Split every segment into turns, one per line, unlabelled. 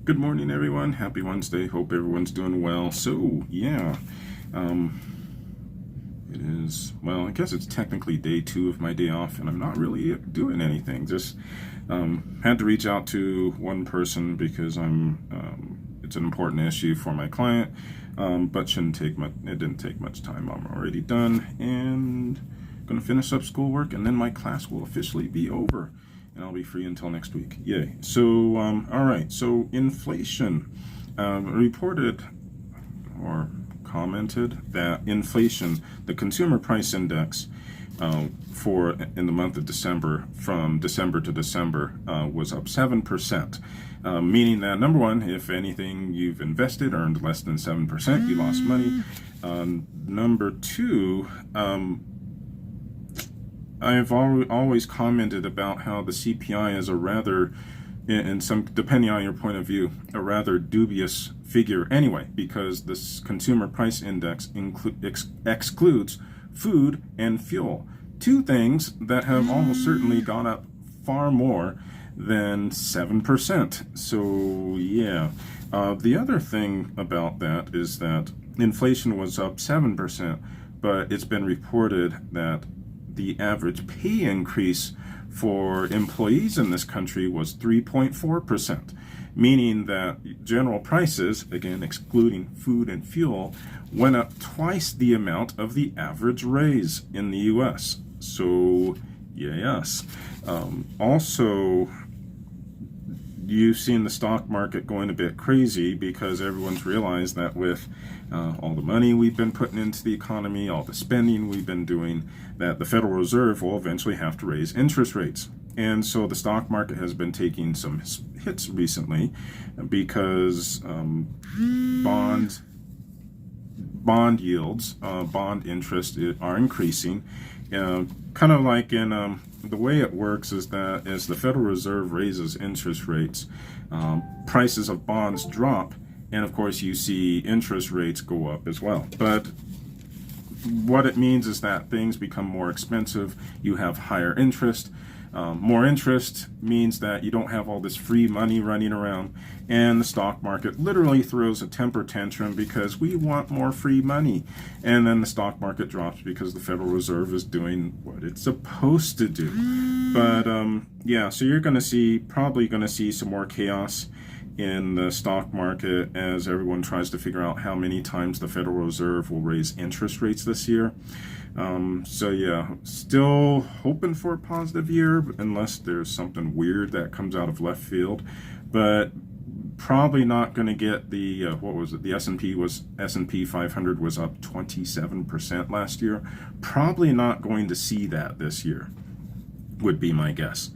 Good morning, everyone. Happy Wednesday. Hope everyone's doing well. It is, well, I guess it's technically day 2 of my day off, and I'm not really doing anything. Just had to reach out to one person because it's an important issue for my client, but shouldn't take much. It didn't take much time. I'm already done and going to finish up schoolwork, and then my class will officially be over. And I'll be free until next week. Yay. So, all right. So inflation reported or commented that inflation, the consumer price index in the month of December, from December to December, was up 7%. Meaning that, number one, if anything you've invested earned less than 7%, you lost money. Number two, I've always commented about how the CPI is a rather, in some, depending on your point of view, a rather dubious figure anyway, because this consumer price index excludes food and fuel, two things that have almost certainly gone up far more than 7%. So yeah, the other thing about that is that inflation was up 7%, but it's been reported that the average pay increase for employees in this country was 3.4%, meaning that general prices, again excluding food and fuel, went up twice the amount of the average raise in the US. So, yes. Also, you've seen the stock market going a bit crazy because everyone's realized that with all the money we've been putting into the economy, all the spending we've been doing, that the Federal Reserve will eventually have to raise interest rates. And so the stock market has been taking some hits recently because bond yields, bond interest are increasing. Kind of like in the way it works is that as the Federal Reserve raises interest rates, prices of bonds drop, and of course you see interest rates go up as well. But what it means is that things become more expensive, you have higher interest. More interest means that you don't have all this free money running around, and the stock market literally throws a temper tantrum because we want more free money, and then the stock market drops because the Federal Reserve is doing what it's supposed to do. But yeah, so you're probably going to see some more chaos in the stock market as everyone tries to figure out how many times the Federal Reserve will raise interest rates this year. So yeah, still hoping for a positive year unless there's something weird that comes out of left field, but probably not going to get the what was it? The S&P 500 was up 27% last year. Probably not going to see that this year, would be my guess.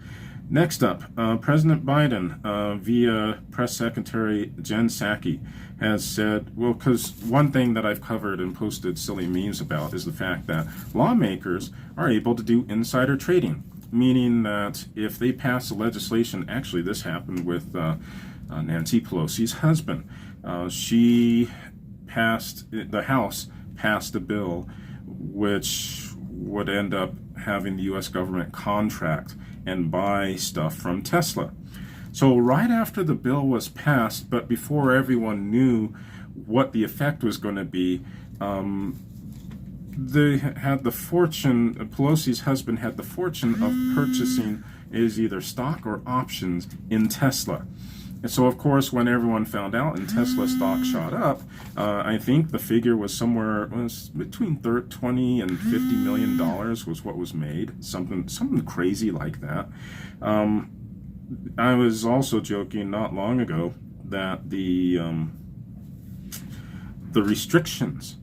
Next up, President Biden, via Press Secretary Jen Psaki, has said, well, because one thing that I've covered and posted silly memes about is the fact that lawmakers are able to do insider trading, meaning that if they pass a legislation, actually this happened with Nancy Pelosi's husband. The House passed a bill which would end up having the U.S. government contract and buy stuff from Tesla. So right after the bill was passed, but before everyone knew what the effect was going to be, they had the fortune, Pelosi's husband had the fortune of purchasing either stock or options in Tesla. And so, of course, when everyone found out and Tesla stock shot up, I think the figure was between $20 and $50 million was what was made, something crazy like that. I was also joking not long ago that the restrictions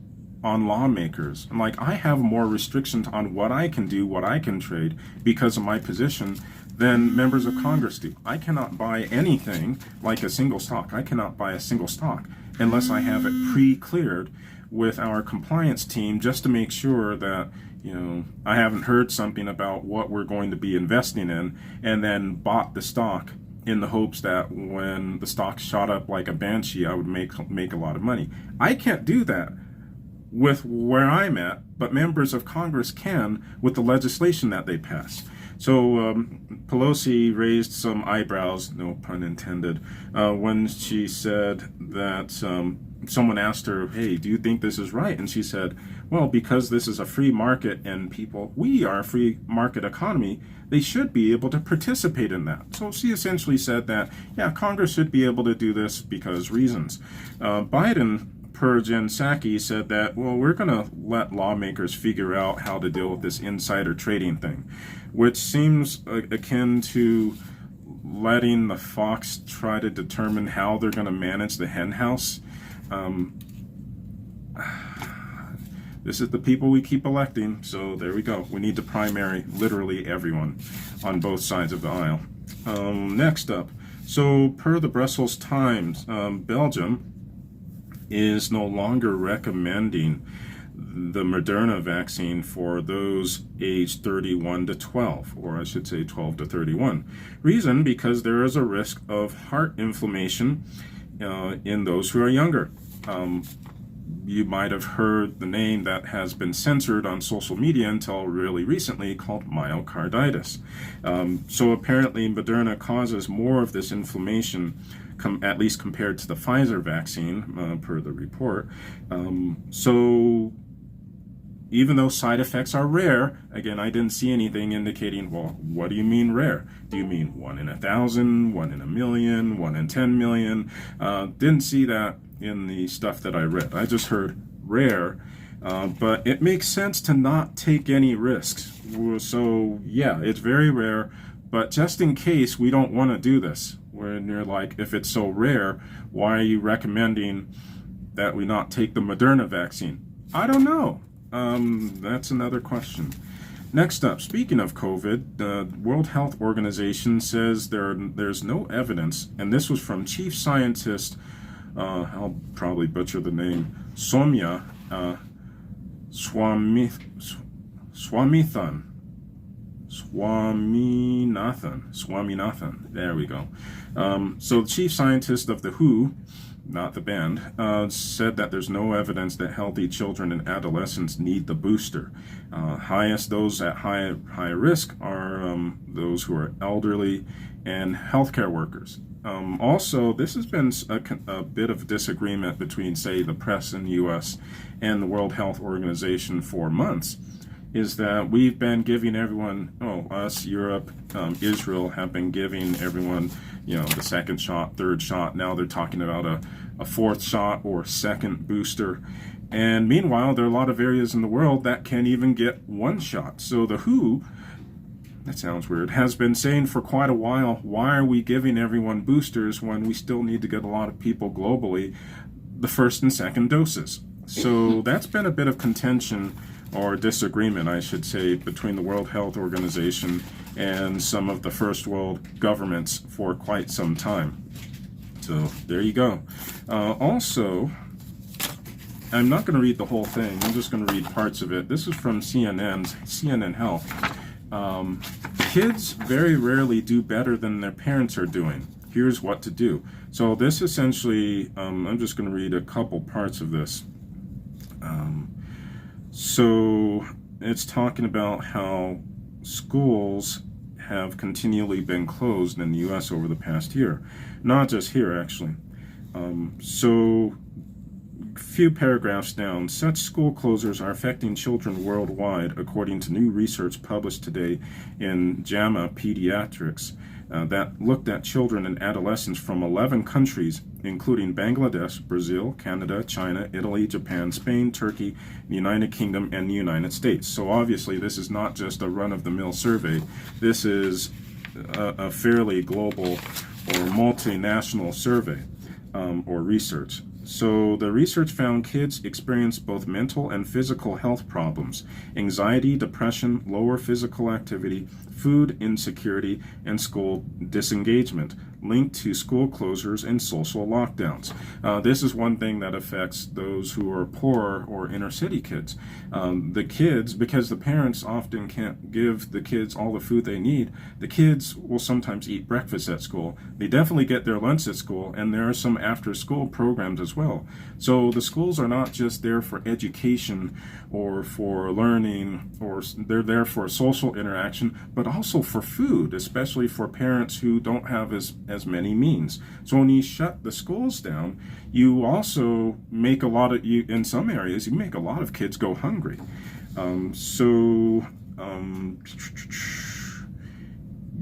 on lawmakers, like I have more restrictions on what I can do, what I can trade because of my position than members of Congress do. I cannot buy anything like a single stock. I cannot buy a single stock unless I have it pre-cleared with our compliance team just to make sure that, I haven't heard something about what we're going to be investing in and then bought the stock in the hopes that when the stock shot up like a banshee, I would make a lot of money. I can't do that with where I'm at, but members of Congress can with the legislation that they pass. So Pelosi raised some eyebrows, no pun intended, when she said that someone asked her, hey, do you think this is right? And she said, well, because this is a free market and we are a free market economy, they should be able to participate in that. So she essentially said that, yeah, Congress should be able to do this because reasons. Biden, per Jen Psaki, said that, well, we're going to let lawmakers figure out how to deal with this insider trading thing, which seems akin to letting the fox try to determine how they're going to manage the hen house. This is the people we keep electing, so there we go. We need to primary literally everyone on both sides of the aisle. Next up, so per the Brussels Times, Belgium is no longer recommending the Moderna vaccine for those aged 31 to 12, or I should say 12 to 31. Reason, because there is a risk of heart inflammation in those who are younger. You might have heard the name that has been censored on social media until really recently, called myocarditis. So apparently Moderna causes more of this inflammation, at least compared to the Pfizer vaccine, per the report. So even though side effects are rare, again, I didn't see anything indicating, well, what do you mean rare? Do you mean 1 in 1,000, 1 in 1,000,000, 1 in 10 million? Didn't see that in the stuff that I read. I just heard rare, but it makes sense to not take any risks. So yeah, it's very rare, but just in case we don't want to do this, when you're like, if it's so rare, why are you recommending that we not take the Moderna vaccine? I don't know. That's another question. Next up, speaking of COVID, the World Health Organization says there's no evidence, and this was from Chief Scientist, I'll probably butcher the name, Soumya Swaminathan. There we go. So the chief scientist of the WHO, not the band, said that there's no evidence that healthy children and adolescents need the booster. Those at high risk are those who are elderly and healthcare workers. Also, this has been a bit of disagreement between, say, the press in the U.S. and the World Health Organization for months, is that we've been giving everyone, us, Europe, Israel, have been giving everyone, the second shot, third shot. Now they're talking about a fourth shot or second booster. And meanwhile, there are a lot of areas in the world that can't even get one shot. So the WHO, that sounds weird, has been saying for quite a while, why are we giving everyone boosters when we still need to get a lot of people globally the first and second doses? So that's been a bit of contention, or disagreement, I should say, between the World Health Organization and some of the first world governments for quite some time. So there you go. Also, I'm not going to read the whole thing. I'm just going to read parts of it. This is from CNN Health. Kids very rarely do better than their parents are doing. Here's what to do. So this essentially, I'm just going to read a couple parts of this. So it's talking about how schools have continually been closed in the U.S. over the past year. Not just here, actually. So few paragraphs down, such school closures are affecting children worldwide, according to new research published today in JAMA Pediatrics that looked at children and adolescents from 11 countries, including Bangladesh, Brazil, Canada, China, Italy, Japan, Spain, Turkey, the United Kingdom, and the United States. So obviously this is not just a run-of-the-mill survey. This is a fairly global or multinational survey or research. So the research found kids experience both mental and physical health problems, anxiety, depression, lower physical activity, food insecurity, and school disengagement, linked to school closures and social lockdowns. This is one thing that affects those who are poor or inner city kids. The kids, because the parents often can't give the kids all the food they need, the kids will sometimes eat breakfast at school. They definitely get their lunch at school, and there are some after school programs as well. So the schools are not just there for education or for learning, or they're there for social interaction, but also for food, especially for parents who don't have as many means. So when you shut the schools down, you also make in some areas, you make a lot of kids go hungry.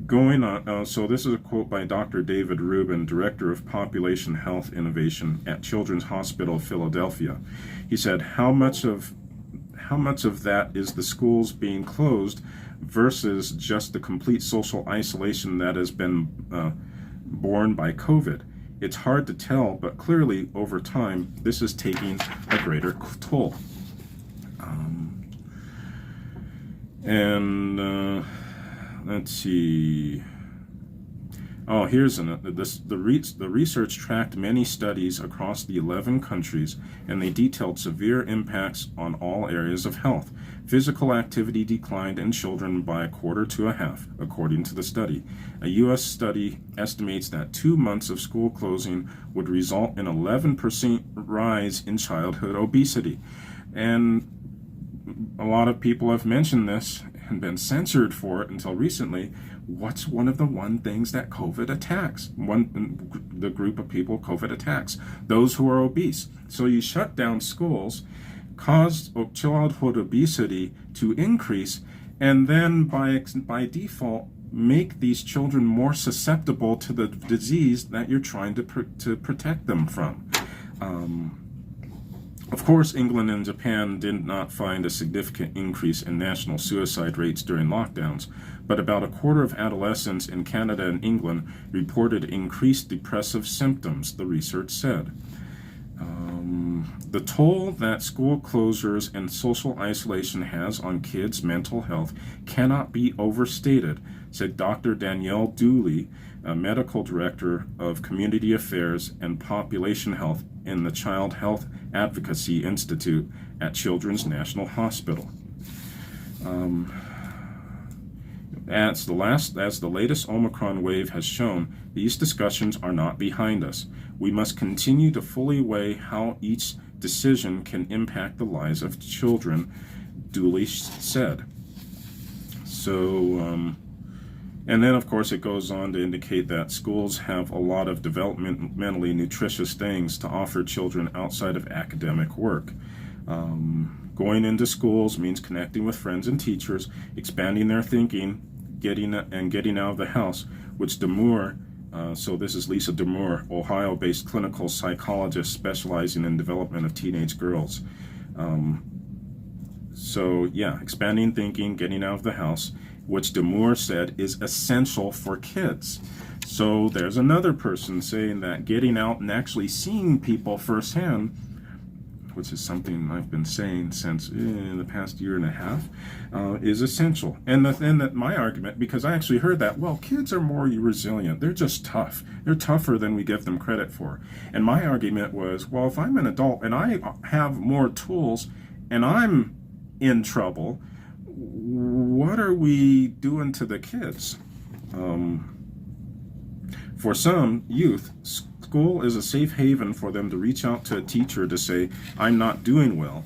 Going on, so this is a quote by Dr. David Rubin, Director of Population Health Innovation at Children's Hospital of Philadelphia. He said, how much of that is the schools being closed versus just the complete social isolation that has been borne by COVID? It's hard to tell, but clearly over time, this is taking a greater toll. Let's see. Oh, here's the research tracked many studies across the 11 countries, and they detailed severe impacts on all areas of health. Physical activity declined in children by a quarter to a half, according to the study. A U.S. study estimates that 2 months of school closing would result in 11% rise in childhood obesity. And a lot of people have mentioned this and been censored for it until recently. What's one of the things that COVID attacks? The group of people COVID attacks, those who are obese. So you shut down schools, cause childhood obesity to increase, and then by default make these children more susceptible to the disease that you're trying to protect them from. Of course, England and Japan did not find a significant increase in national suicide rates during lockdowns, but about a quarter of adolescents in Canada and England reported increased depressive symptoms, the research said. The toll that school closures and social isolation has on kids' mental health cannot be overstated, said Dr. Danielle Dooley, a medical director of Community Affairs and Population Health in the Child Health Advocacy Institute at Children's National Hospital. As the latest Omicron wave has shown, these discussions are not behind us. We must continue to fully weigh how each decision can impact the lives of children, Dooley said. So, and then, of course, it goes on to indicate that schools have a lot of developmentally nutritious things to offer children outside of academic work. Going into schools means connecting with friends and teachers, expanding their thinking, getting out of the house, which Demure, so this is Lisa Demure, Ohio-based clinical psychologist specializing in development of teenage girls. So yeah, expanding thinking, getting out of the house, which Demure said is essential for kids. So there's another person saying that getting out and actually seeing people firsthand, which is something I've been saying since in the past year and a half, is essential. And my argument, because I actually heard that, well, kids are more resilient. They're just tough. They're tougher than we give them credit for. And my argument was, well, if I'm an adult and I have more tools and I'm in trouble, what are we doing to the kids? For some youth, school is a safe haven for them to reach out to a teacher to say, I'm not doing well,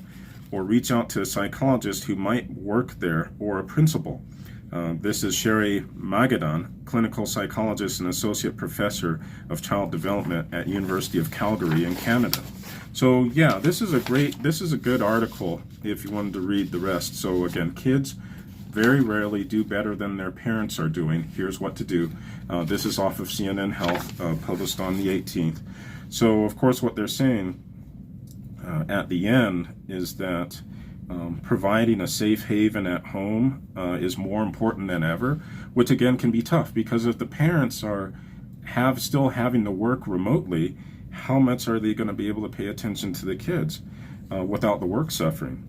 or reach out to a psychologist who might work there, or a principal. This is Sherry Magadan, clinical psychologist and associate professor of child development at University of Calgary in Canada. So yeah, this is a good article if you wanted to read the rest. So again, kids very rarely do better than their parents are doing. Here's what to do. This is off of CNN Health, published on the 18th. So of course what they're saying at the end is that providing a safe haven at home is more important than ever, which again can be tough because if the parents are still having to work remotely, how much are they going to be able to pay attention to the kids without the work suffering?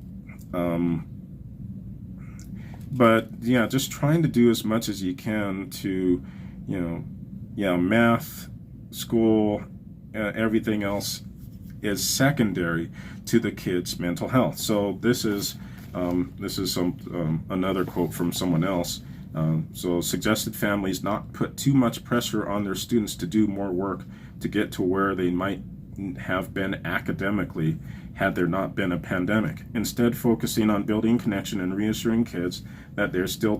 But yeah, just trying to do as much as you can to, math, school, everything else is secondary to the kid's mental health. So this is another quote from someone else. So suggested families not put too much pressure on their students to do more work to get to where they might have been academically had there not been a pandemic. Instead, focusing on building connection and reassuring kids that they're still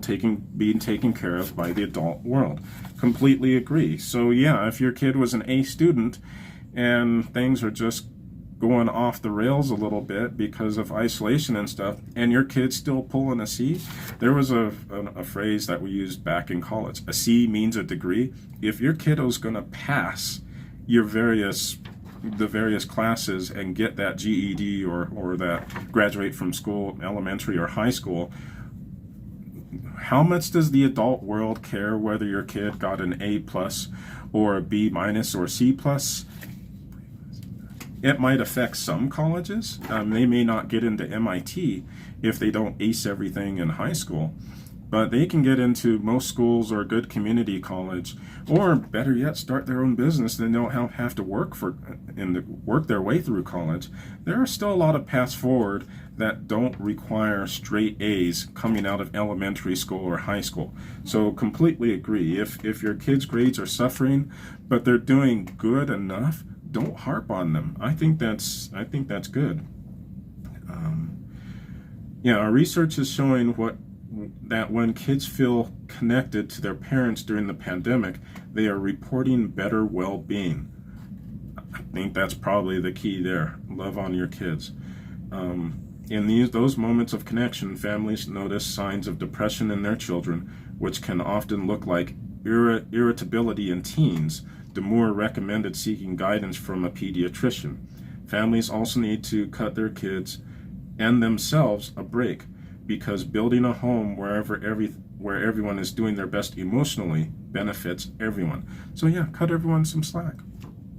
being taken care of by the adult world. Completely agree. So yeah, if your kid was an A student and things are just going off the rails a little bit because of isolation and stuff, and your kid's still pulling a C, there was a phrase that we used back in college. A C means a degree. If your kiddo's going to pass the various classes and get that GED or that graduate from school, elementary or high school, how much does the adult world care whether your kid got an A plus or a B minus or C plus? It might affect some colleges. They may not get into MIT if they don't ace everything in high school, but they can get into most schools or a good community college, or better yet, start their own business. They don't have to work their way through college. There are still a lot of paths forward that don't require straight A's coming out of elementary school or high school. So completely agree. If your kids' grades are suffering, but they're doing good enough, don't harp on them. I think that's good. Our research is showing that when kids feel connected to their parents during the pandemic, they are reporting better well-being. I think that's probably the key there. Love on your kids. In those moments of connection, families notice signs of depression in their children, which can often look like irritability in teens. The more recommended seeking guidance from a pediatrician. Families also need to cut their kids and themselves a break, because building a home where everyone is doing their best emotionally benefits everyone. So yeah, cut everyone some slack.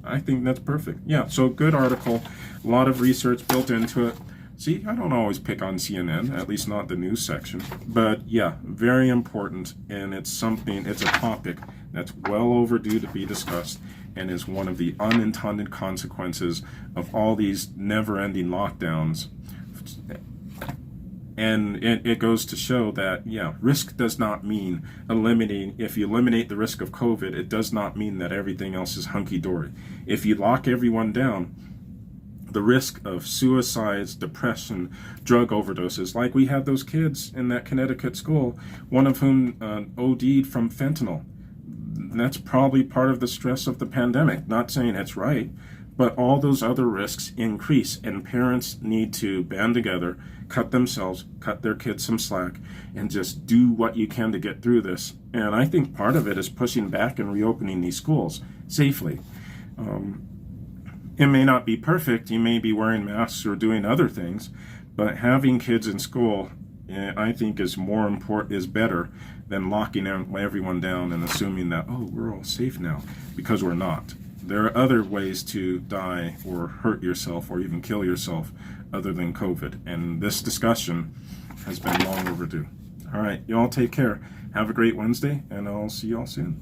I think that's perfect. Yeah, so good article, a lot of research built into it. See, I don't always pick on CNN, at least not the news section. But yeah, very important, and it's a topic that's well overdue to be discussed, and is one of the unintended consequences of all these never-ending lockdowns. And it goes to show that, risk does not mean if you eliminate the risk of COVID, it does not mean that everything else is hunky-dory. If you lock everyone down, the risk of suicides, depression, drug overdoses, like we had those kids in that Connecticut school, one of whom OD'd from fentanyl. That's probably part of the stress of the pandemic. Not saying it's right, but all those other risks increase, and parents need to band together, cut their kids some slack, and just do what you can to get through this. And I think part of it is pushing back and reopening these schools safely. It may not be perfect. You may be wearing masks or doing other things, but having kids in school, I think, is better than locking everyone down and assuming that, we're all safe now, because we're not. There are other ways to die or hurt yourself or even kill yourself other than COVID, and this discussion has been long overdue. All right, y'all take care. Have a great Wednesday, and I'll see y'all soon.